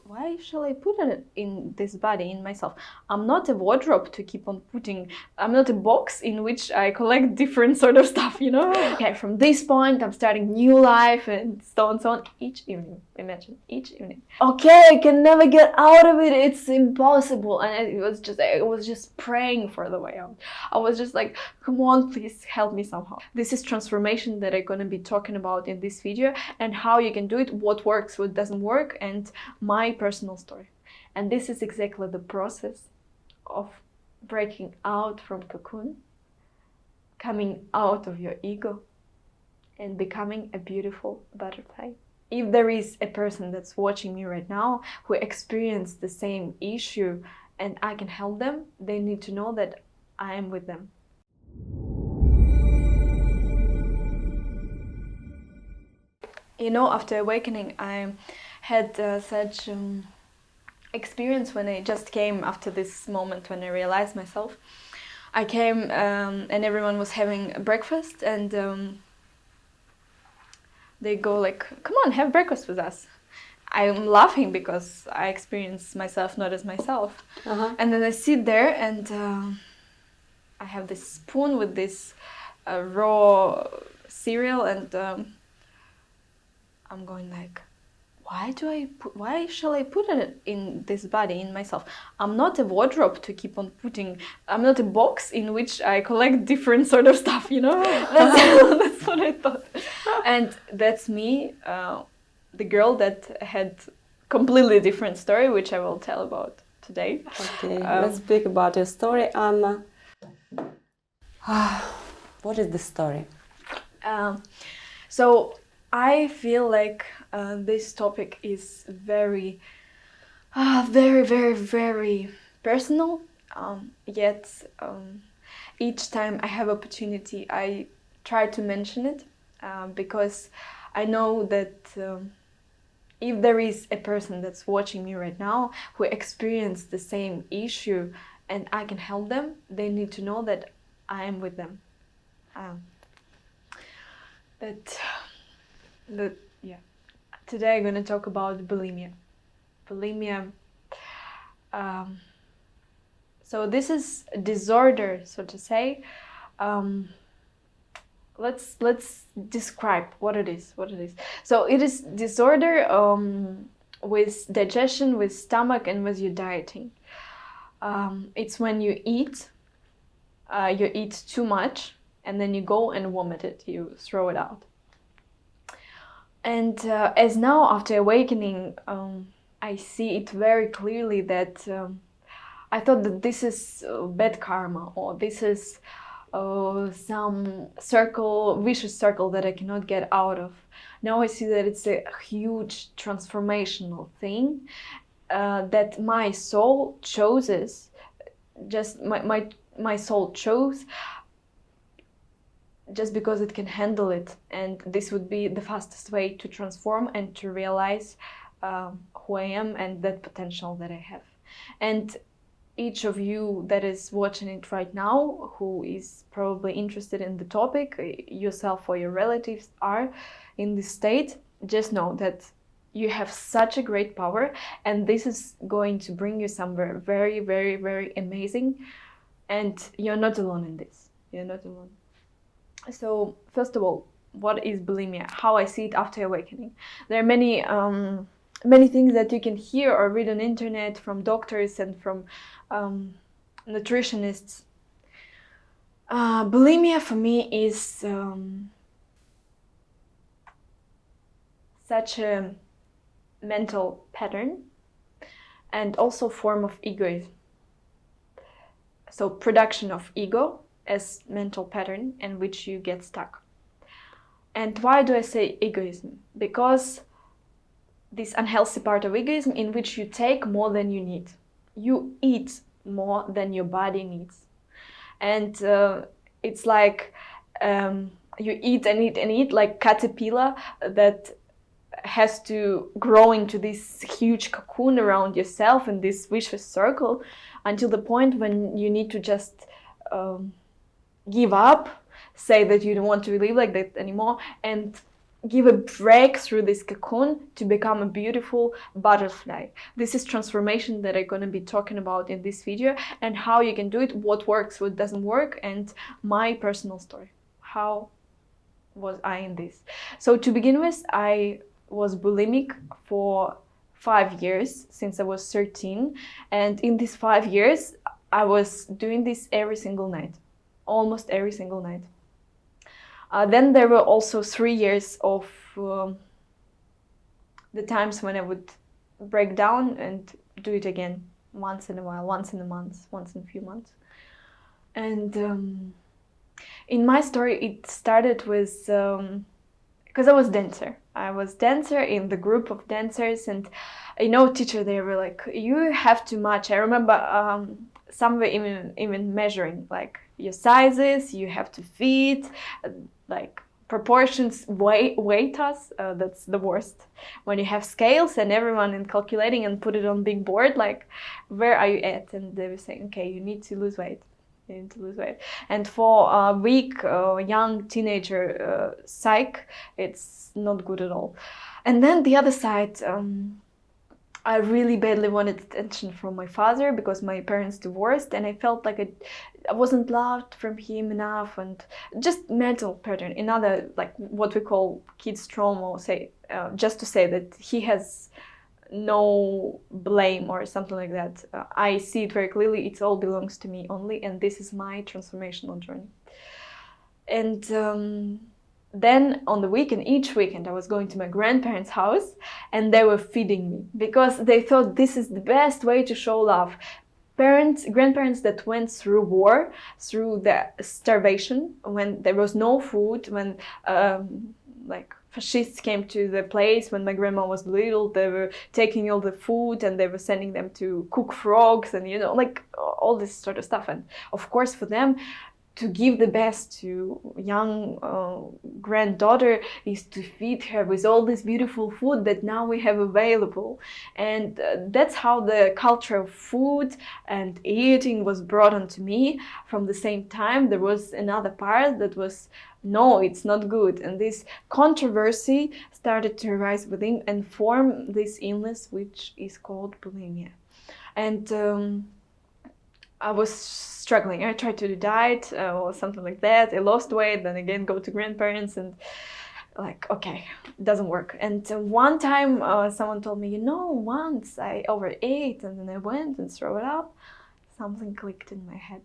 why shall I put it in this body, in myself? I'm not a wardrobe to keep on putting, I'm not a box in which I collect different sort of stuff, you know? Okay, from this point, I'm starting new life and so on, so on. Each evening, imagine, each evening. Okay, I can never get out of it, it's impossible. And I was just praying for the way out. I was just like, come on, please help me somehow. This is transformation that I'm gonna be talking about in this video, and how you can do it, what works, what doesn't work, and my personal story. And this is exactly the process of breaking out from cocoon, coming out of your ego, and becoming a beautiful butterfly. If there is a person that's watching me right now who experienced the same issue and I can help them, they need to know that I am with them. You know, after awakening, I had such experience when I just came after this moment when I realized myself. I came and everyone was having breakfast, and they go like, come on, have breakfast with us. I'm laughing because I experience myself not as myself. And then I sit there and I have this spoon with this raw cereal, and I'm going like, why shall I put it in this body, in myself? I'm not a wardrobe to keep on putting, I'm not a box in which I collect different sort of stuff, you know? That's what I thought. And that's me, the girl that had completely different story, which I will tell about today. Okay, let's speak about your story, Anna. What is the story? So I feel like this topic is very, very personal. Yet each time I have opportunity, I try to mention it because I know that if there is a person that's watching me right now who experienced the same issue and I can help them, they need to know that I am with them. Yeah. Today I'm going to talk about bulimia. Bulimia. So this is a disorder, so to say. Let's describe what it is. So it is disorder with digestion, with stomach, and with your dieting. It's when you eat too much, and then you go and vomit it, you throw it out. And as now, after awakening, I see it very clearly that I thought that this is bad karma, or this is some vicious circle that I cannot get out of. Now I see that it's a huge transformational thing that my soul chooses, just my soul chose, just because it can handle it, and this would be the fastest way to transform and to realize who I am and that potential that I have. And each of you that is watching it right now, who is probably interested in the topic, yourself or your relatives are in this state, just know that you have such a great power, and this is going to bring you somewhere very, very, very amazing, and you're not alone in this. You're not alone. So first of all, what is bulimia? How I see it after awakening. There are many things that you can hear or read on internet from doctors and from nutritionists. Bulimia for me is such a mental pattern and also form of egoism. So production of ego as mental pattern in which you get stuck. And why do I say egoism? Because this unhealthy part of egoism in which you take more than you need. You eat more than your body needs. And it's like you eat and eat and eat like caterpillar that has to grow into this huge cocoon around yourself in this vicious circle until the point when you need to just give up, say that you don't want to live like that anymore, and give a break through this cocoon to become a beautiful butterfly. This is transformation that I'm going to be talking about in this video, and how you can do it, what works, what doesn't work, and my personal story. How was I in this? So to begin with, I was bulimic for 5 years, since I was 13, and in these 5 years I was doing this every single night, almost every single night. Then there were also 3 years of the times when I would break down and do it again, once in a while, once in a month, once in a few months. And in my story, it started with, because I was dancer. I was dancer in the group of dancers, and teacher, they were like, you have too much. I remember some were even measuring like your sizes, you have to fit, like proportions, weight us. That's the worst. When you have scales and everyone in calculating and put it on big board, like, where are you at? And they were saying, okay, you need to lose weight. You need to lose weight. And for a weak, young teenager psyche, it's not good at all. And then the other side, I really badly wanted attention from my father, because my parents divorced, and I felt like I wasn't loved from him enough, and just mental pattern. Another, like what we call kids trauma, just to say that he has no blame or something like that. I see it very clearly. It all belongs to me only, and this is my transformational journey. And then on the weekend, each weekend, I was going to my grandparents' house, and they were feeding me, because they thought this is the best way to show love. Grandparents that went through war, through the starvation, when there was no food, when fascists came to the place, when my grandma was little, they were taking all the food and they were sending them to cook frogs and, all this sort of stuff. And of course, for them, to give the best to young granddaughter is to feed her with all this beautiful food that now we have available. And that's how the culture of food and eating was brought onto me. From the same time, there was another part that was, no, it's not good. And this controversy started to arise within and form this illness, which is called bulimia. And I was struggling. I tried to do diet or something like that. I lost weight, then again go to grandparents, and like, okay, it doesn't work. And one time someone told me, once I overate and then I went and threw it up. Something clicked in my head.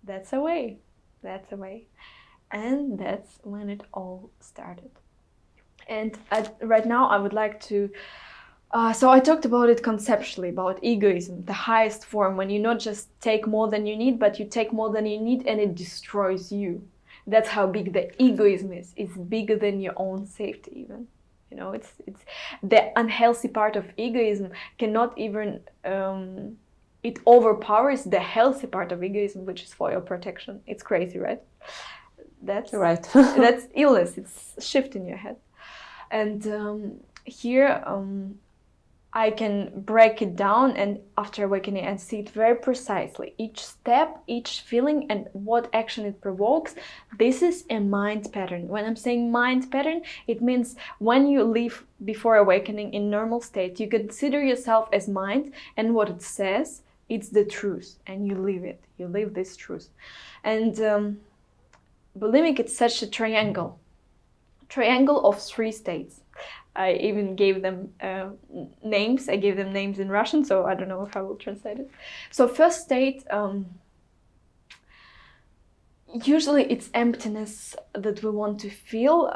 That's a way. That's a way. And that's when it all started. And right now I would like to so I talked about it conceptually, about egoism, the highest form, when you not just take more than you need, but you take more than you need and it destroys you. That's how big the egoism is. It's bigger than your own safety even. It's the unhealthy part of egoism cannot even, it overpowers the healthy part of egoism, which is for your protection. It's crazy, right? That's right. That's illness. It's a shift in your head. And here, I can break it down, and after awakening and see it very precisely. Each step, each feeling, and what action it provokes. This is a mind pattern. When I'm saying mind pattern, it means when you live before awakening in normal state, you consider yourself as mind, and what it says, it's the truth, and you live it. You live this truth. And bulimic, it's such a triangle of 3 states. I even gave them names. I gave them names in Russian, so I don't know if I will translate it. So first state, usually it's emptiness that we want to feel,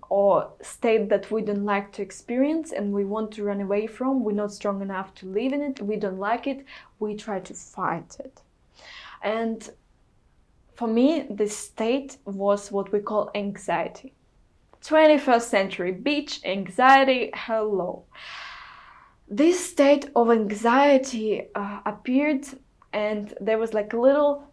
or state that we don't like to experience and we want to run away from. We're not strong enough to live in it. We don't like it. We try to fight it. And for me, this state was what we call anxiety. 21st century, beach, anxiety, hello. This state of anxiety appeared, and there was like a little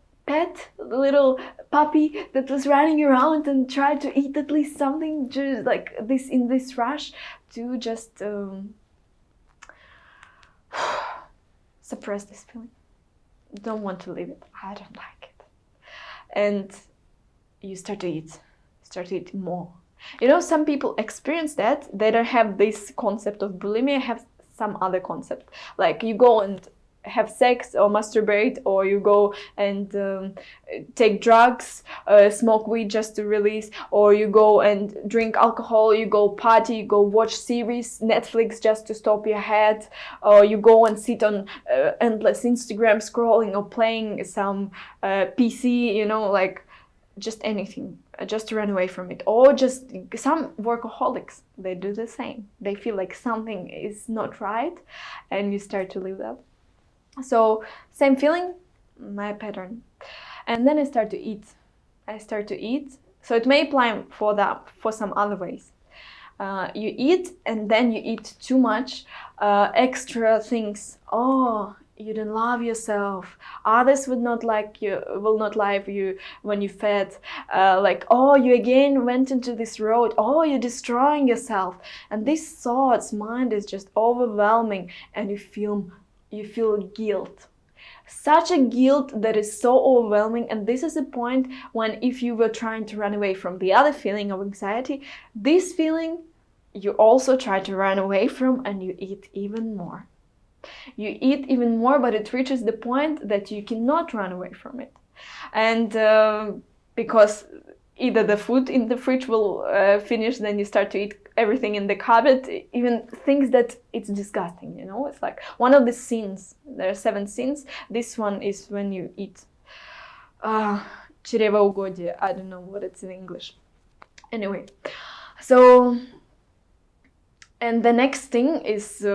little puppy that was running around and tried to eat at least something, just like this, in this rush to just suppress this feeling. Don't want to live it. I don't like it. And you start to eat more. You know, some people experience that. They don't have this concept of bulimia, have some other concept. Like you go and have sex or masturbate, or you go and take drugs, smoke weed just to release, or you go and drink alcohol, you go party, you go watch series, Netflix just to stop your head, or you go and sit on endless Instagram scrolling or playing some PC, you know, like just anything, just to run away from it. Or just some workaholics, they do the same. They feel like something is not right and you start to live that. So same feeling, my pattern. And then I start to eat. So it may apply for some other ways. You eat and then you eat too much, extra things. Oh, you don't love yourself. Others will not like you when you fed. Like, oh, you again went into this road. Oh, you're destroying yourself. And these thoughts, mind is just overwhelming, and you feel guilt. Such a guilt that is so overwhelming. And this is a point when, if you were trying to run away from the other feeling of anxiety, this feeling you also try to run away from, and you eat even more. You eat even more, but it reaches the point that you cannot run away from it. And because either the food in the fridge will finish, then you start to eat everything in the cupboard, even things that it's disgusting, you know. It's like one of the sins. There are 7 sins. This one is when you eat чревоугодие. I don't know what it's in English. Anyway, so, and the next thing is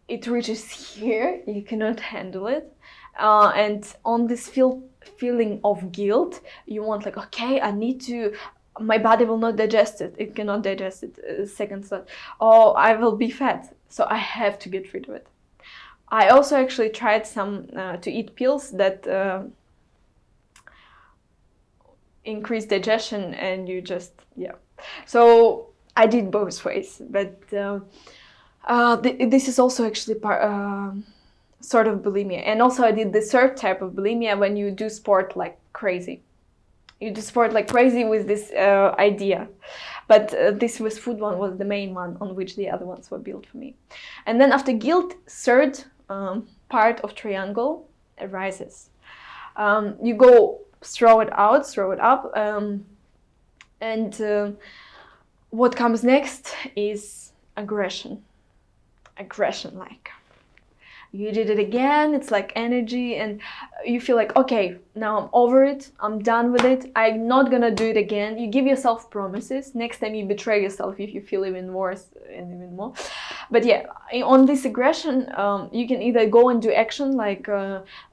it reaches here, you cannot handle it, and on this feeling of guilt, you want, like, okay, I need to, my body will not digest it cannot digest it. Second thought, oh, I will be fat, so I have to get rid of it. I also actually tried some to eat pills that increase digestion, and you just, yeah. So I did both ways, but this is also actually sort of bulimia. And also I did the third type of bulimia, when you do sport like crazy. You do sport like crazy with this idea. But this with food one was the main one on which the other ones were built for me. And then after guilt, third part of triangle arises. You go throw it out, throw it up, and what comes next is aggression. Like, you did it again, it's like energy, and you feel like, okay, now I'm over it, I'm done with it, I'm not gonna do it again. You give yourself promises. Next time you betray yourself if you feel even worse and even more. But yeah, on this aggression, you can either go and do action, like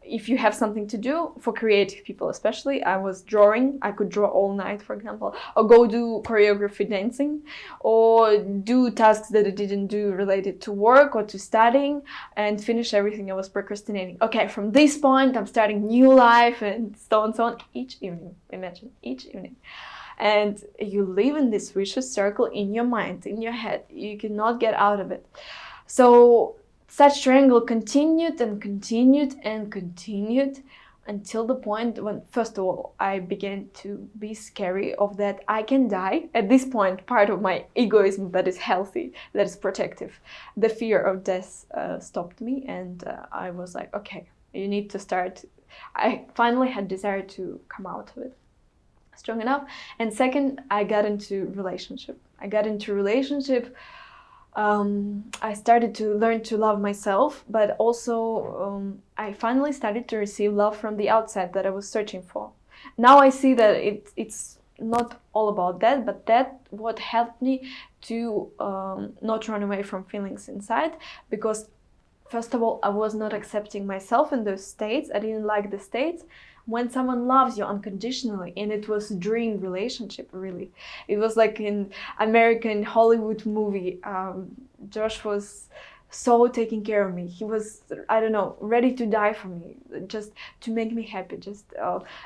if you have something to do, for creative people especially. I was drawing, I could draw all night, for example, or go do choreography dancing, or do tasks that I didn't do related to work or to studying, and finish everything I was procrastinating. Okay, from this point I'm starting new life, and so on, each evening. Imagine, each evening. And you live in this vicious circle in your mind, in your head. You cannot get out of it. So such triangle continued and continued and continued, until the point when, first of all, I began to be scary of that I can die. At this point, part of my egoism that is healthy, that is protective, the fear of death stopped me, and I was like, okay, you need to start. I finally had desire to come out of it strong enough. And second, I got into relationship. I started to learn to love myself, but also I finally started to receive love from the outside that I was searching for. Now I see that it's not all about that, but that what helped me to not run away from feelings inside, because first of all, I was not accepting myself in those states. I didn't like the states. When someone loves you unconditionally, and it was during relationship, really. It was like in American Hollywood movie. Josh was so taking care of me. He was, I don't know, ready to die for me, just to make me happy.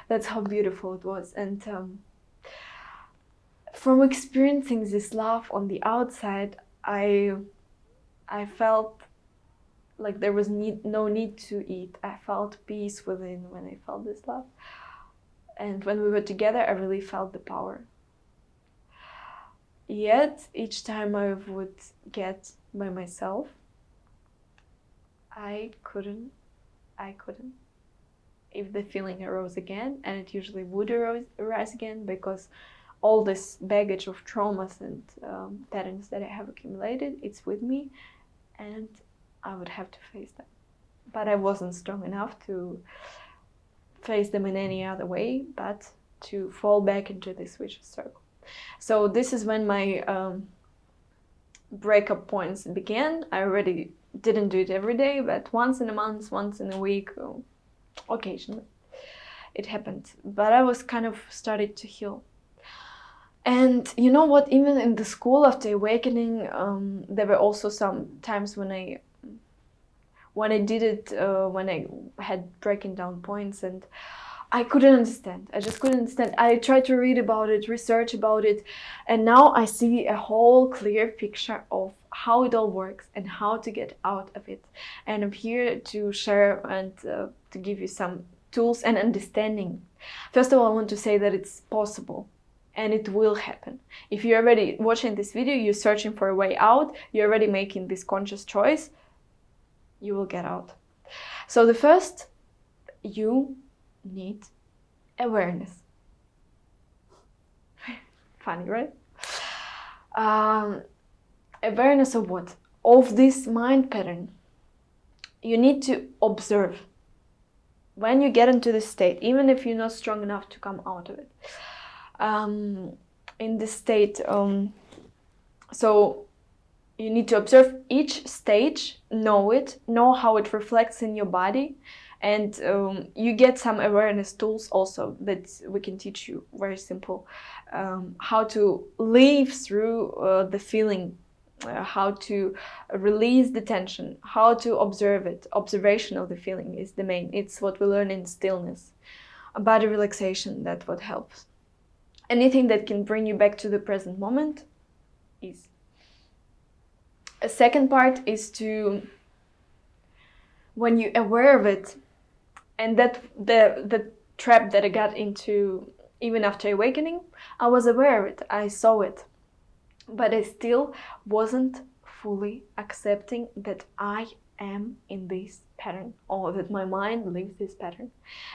That's how beautiful it was. And from experiencing this love on the outside, I felt like there was no need to eat. I felt peace within when I felt this love. And when we were together, I really felt the power. Yet each time I would get by myself, I couldn't. If the feeling arose again, and it usually would arise again, because all this baggage of traumas and patterns that I have accumulated, it's with me, and I would have to face them. But I wasn't strong enough to face them in any other way but to fall back into this vicious circle. So this is when my breakup points began. I already didn't do it every day, but once in a month, once in a week, occasionally it happened. But I was kind of started to heal. And you know what, even in the school after awakening, there were also some times when I did it, when I had breaking down points, and I couldn't understand. I just couldn't understand. I tried to read about it, research about it, and now I see a whole clear picture of how it all works and how to get out of it. And I'm here to share and to give you some tools and understanding. First of all, I want to say that it's possible and it will happen. If you're already watching this video, you're searching for a way out, you're already making this conscious choice, you will get out. So the first, you need awareness. Funny, right? Awareness of what? Of this mind pattern. You need to observe. When you get into this state, even if you're not strong enough to come out of it, in this state, so you need to observe each stage, know how it reflects in your body, and you get some awareness tools also that we can teach you, very simple, how to live through the feeling, how to release the tension, how to observe it. Observation of the feeling is the main. It's what we learn in stillness. Body relaxation, that's what helps. Anything that can bring you back to the present moment is. A second part is to, when you're aware of it, and that the trap that I got into even after awakening, I was aware of it, I saw it, but I still wasn't fully accepting that I am in this pattern, or that my mind lives this pattern.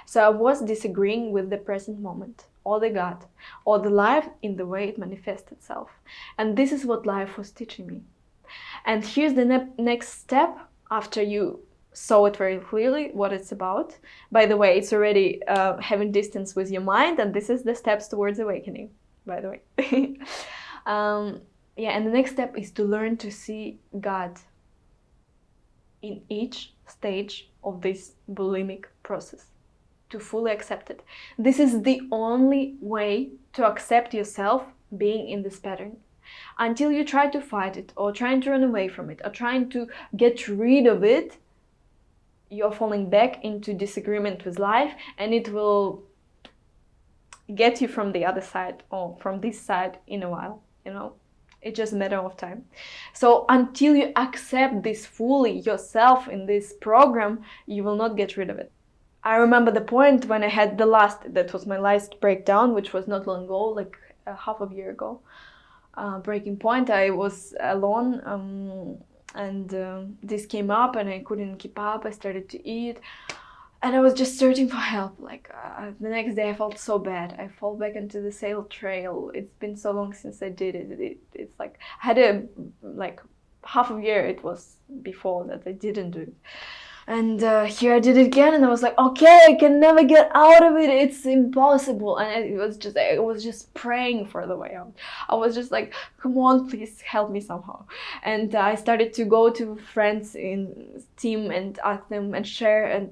So I was disagreeing with the present moment, or the God, or the life in the way it manifests itself. And this is what life was teaching me. And here's the next step after you saw it very clearly what it's about. By the way, it's already having distance with your mind, and this is the steps towards awakening, by the way. And the next step is to learn to see God in each stage of this bulimic process, to fully accept it. This is the only way to accept yourself being in this pattern. Until you try to fight it, or trying to run away from it, or trying to get rid of it, you're falling back into disagreement with life, and it will get you from the other side, or from this side in a while, It's just a matter of time. So until you accept this fully yourself in this program, you will not get rid of it. I remember the point when I had that was my last breakdown, which was not long ago, like half a year ago. Breaking point, I was alone, and this came up and I couldn't keep up. I started to eat and I was just searching for help. The next day I felt so bad. I fall back into the sale trail. It's been so long since I did it. It's like I had half a year it was before that I didn't do it. And here I did it again, and I was like, okay, I can never get out of it. It's impossible. And I was just praying for the way out. I was just like, come on, please help me somehow. And I started to go to friends in team and ask them and share and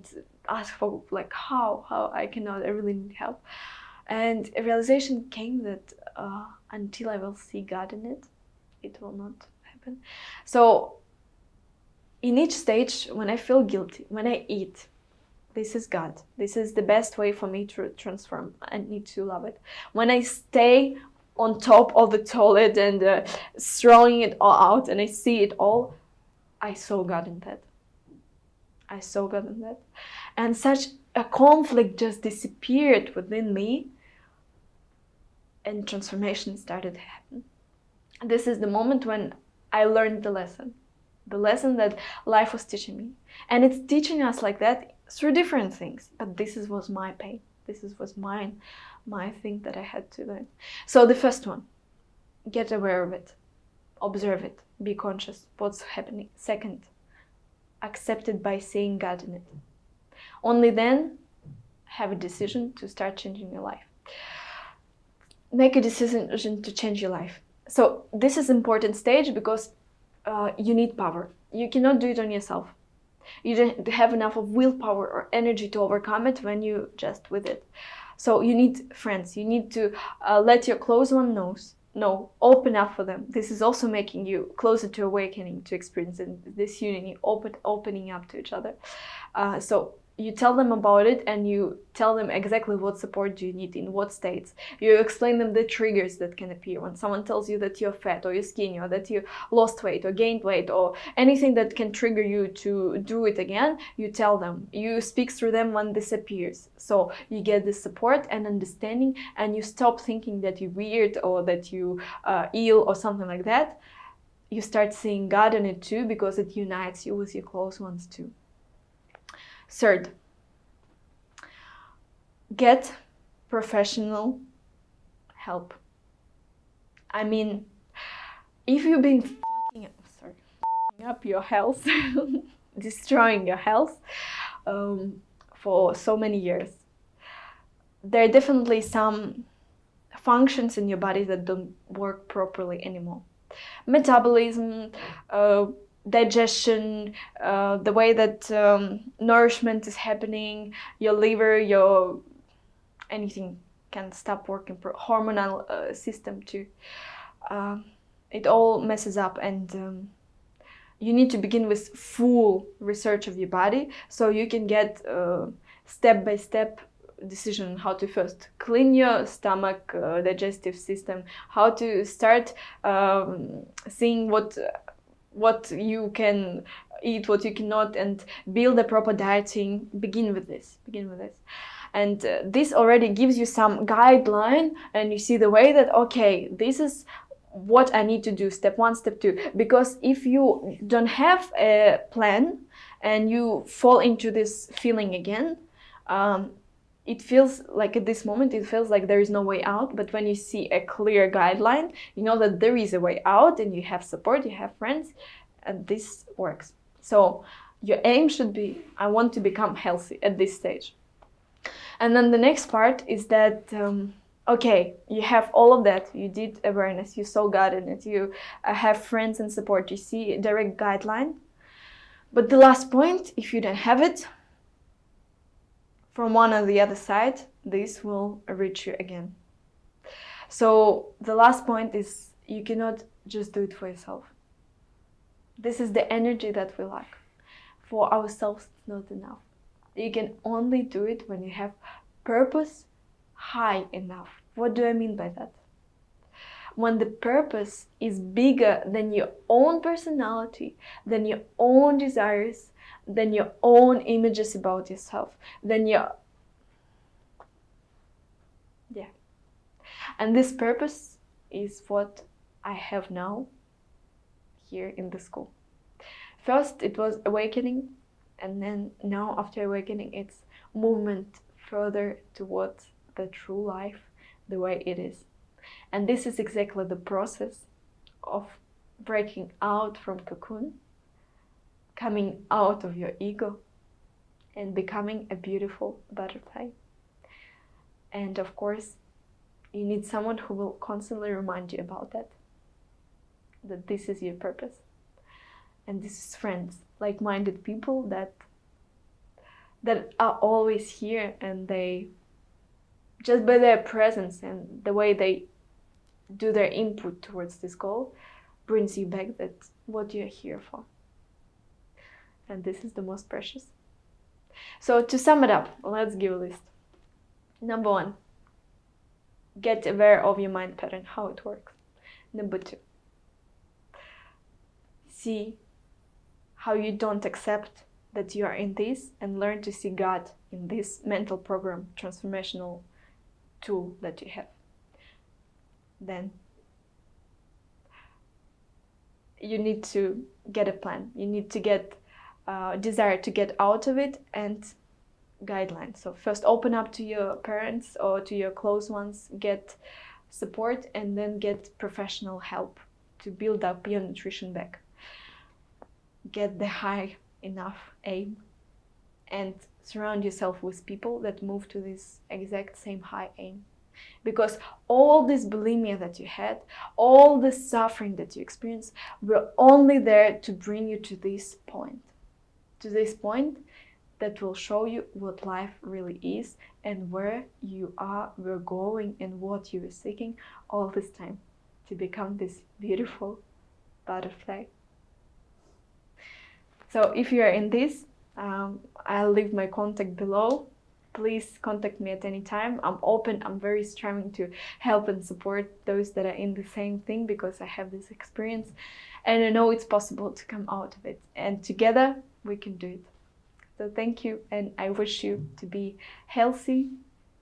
ask for how I cannot. I really need help. And a realization came that until I will see God in it, it will not happen. So in each stage, when I feel guilty, when I eat, this is God. This is the best way for me to transform. I need to love it. When I stay on top of the toilet and throwing it all out and I see it all, I saw God in that. I saw God in that. And such a conflict just disappeared within me, and transformation started to happen. This is the moment when I learned the lesson that life was teaching me. And it's teaching us like that through different things. But was my pain. Was my thing that I had to learn. So the first one, get aware of it. Observe it. Be conscious what's happening. Second, accept it by seeing God in it. Only then have a decision to start changing your life. Make a decision to change your life. So this is an important stage because you need power. You cannot do it on yourself. You don't have enough of willpower or energy to overcome it when you just with it. So you need friends. You need to let your close one know, open up for them. This is also making you closer to awakening, to experiencing this unity, opening up to each other. So you tell them about it, and you tell them exactly what support do you need, in what states. You explain them the triggers that can appear when someone tells you that you're fat or you're skinny or that you lost weight or gained weight or anything that can trigger you to do it again. You tell them. You speak through them when this appears. So you get the support and understanding, and you stop thinking that you're weird or that you ill or something like that. You start seeing God in it too, because it unites you with your close ones too. Third, get professional help. I mean, if you've been fucking up your health, destroying your health for so many years, there are definitely some functions in your body that don't work properly anymore. Metabolism, digestion, the way that nourishment is happening, your liver, anything can stop working. Hormonal system too. It all messes up, and you need to begin with full research of your body, so you can get step-by-step decision on how to first clean your stomach, digestive system, how to start seeing what you can eat, what you cannot, and build a proper dieting. Begin with this. And this already gives you some guideline, and you see the way that, okay, this is what I need to do, step 1, step 2. Because if you don't have a plan and you fall into this feeling again, it feels like at this moment, it feels like there is no way out. But when you see a clear guideline, you know that there is a way out, and you have support, you have friends, and this works. So your aim should be, I want to become healthy at this stage. And then the next part is that, okay, you have all of that, you did awareness, you saw God in it, you have friends and support, you see a direct guideline. But the last point, if you don't have it, from one or the other side, this will reach you again. So the last point is, you cannot just do it for yourself. This is the energy that we lack. For ourselves, it's not enough. You can only do it when you have purpose high enough. What do I mean by that? When the purpose is bigger than your own personality, than your own desires, than your own images about yourself, than your... Yeah. And this purpose is what I have now here in the school. First, it was awakening, and then now after awakening, it's movement further towards the true life, the way it is. And this is exactly the process of breaking out from cocoon, coming out of your ego, and becoming a beautiful butterfly. And of course, you need someone who will constantly remind you about that this is your purpose. And this is friends, like-minded people that are always here, and they, just by their presence and the way they do their input towards this goal, brings you back that what you're here for. And this is the most precious. So to sum it up, let's give a list. Number 1, get aware of your mind pattern, how it works. Number 2, see how you don't accept that you are in this, and learn to see God in this mental program, transformational tool that you have. Then you need to get a plan. You need to get desire to get out of it and guidelines. So first open up to your parents or to your close ones, get support, and then get professional help to build up your nutrition back. Get the high enough aim and surround yourself with people that move to this exact same high aim. Because all this bulimia that you had, all the suffering that you experienced, were only there to bring you to this point that will show you what life really is and where you were going and what you were seeking all this time to become this beautiful butterfly. So if you are in this, I'll leave my contact below. Please contact me at any time. I'm open. I'm very striving to help and support those that are in the same thing because I have this experience and I know it's possible to come out of it. And together we can do it. So thank you, and I wish you to be healthy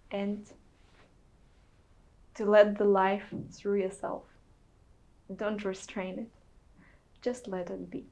and to let the life through yourself. Don't restrain it. Just let it be.